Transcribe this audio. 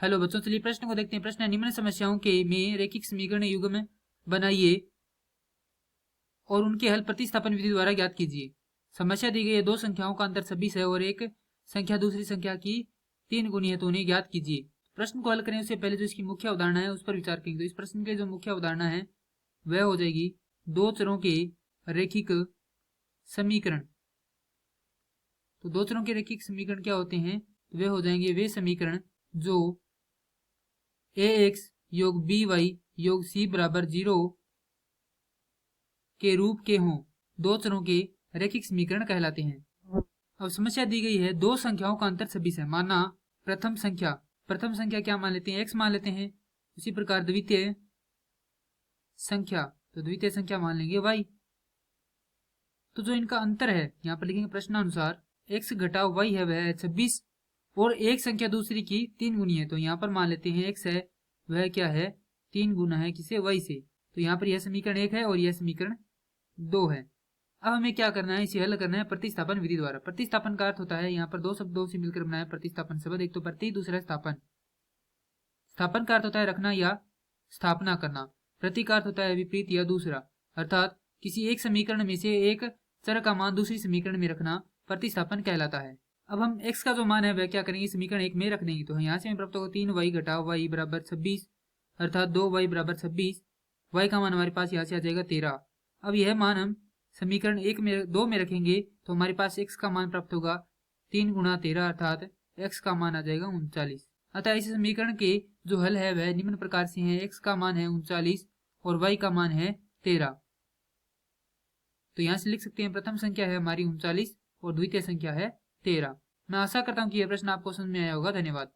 Hello बच्चों, चलिए प्रश्न को देखते हैं। प्रश्न है, निम्न समस्याओं के में रैखिक समीकरण युग्म बनाइए और उनके हल प्रतिस्थापन विधि द्वारा ज्ञात कीजिए। समस्या दी गई है, दो संख्याओं का अंतर 26 है और एक संख्या दूसरी संख्या की 3 गुनी है, तो उन्हें ज्ञात कीजिए। प्रश्न को हल करें उससे पहले जो इसकी मुख्य अवधारणा है उस पर विचार करेंगे। तो इस प्रश्न की जो मुख्य अवधारणा है वह हो जाएगी दो चरों के रैखिक समीकरण। तो दो चरों के रैखिक समीकरण क्या होते हैं? वे हो जाएंगे वे समीकरण जो ax योग by योग c बराबर 0 के रूप के हों, दो चरों के रैखिक समीकरण कहलाते हैं। अब समस्या दी गई है, दो संख्याओं का अंतर 26 है। माना प्रथम संख्या क्या मान लेते हैं? x मान लेते हैं। उसी प्रकार द्वितीय संख्या मान लेंगे y। तो जो इनका अंतर है यहाँ पर लिखेंगे प्रश्नानुसार x घटा y है वह है 26 और एक संख्या दूसरी की 3 गुनी है। तो यहाँ पर मान लेते हैं x है वह क्या है? 3 गुना है किसे? y से। तो यहाँ पर यह समीकरण 1 है और यह समीकरण 2 है। अब हमें क्या करना है? इसे हल करना है प्रतिस्थापन विधि द्वारा। प्रतिस्थापन का अर्थ होता है यहाँ पर दो शब्दों से मिलकर बनाया प्रतिस्थापन शब्द, एक तो प्रति दूसरा स्थापन। स्थापन का अर्थ होता है रखना या स्थापना करना। प्रति का अर्थ होता है विपरीत या दूसरा, अर्थात किसी एक समीकरण में से एक चर का मान दूसरी समीकरण में रखना प्रतिस्थापन कहलाता है। अब हम x का जो मान है वह क्या करेंगे? समीकरण 1 में रख देंगे। तो यहाँ से हमें प्राप्त होगा 3y घटा y बराबर 26, अर्थात 2y बराबर 26। y का मान हमारे पास यहाँ से आ जाएगा 13। अब यह मान हम समीकरण 2 में रखेंगे तो हमारे पास x का मान प्राप्त होगा 3 गुणा 13, अर्थात x का मान आ जाएगा 39। अतः इस समीकरण के जो हल है वह निम्न प्रकार से है। x का मान है 39 और y का मान है 13। तो यहाँ से लिख सकते हैं प्रथम संख्या है हमारी 39 और द्वितीय संख्या है 13। मैं आशा करता हूँ कि यह प्रश्न आपको समझ में आया होगा। धन्यवाद।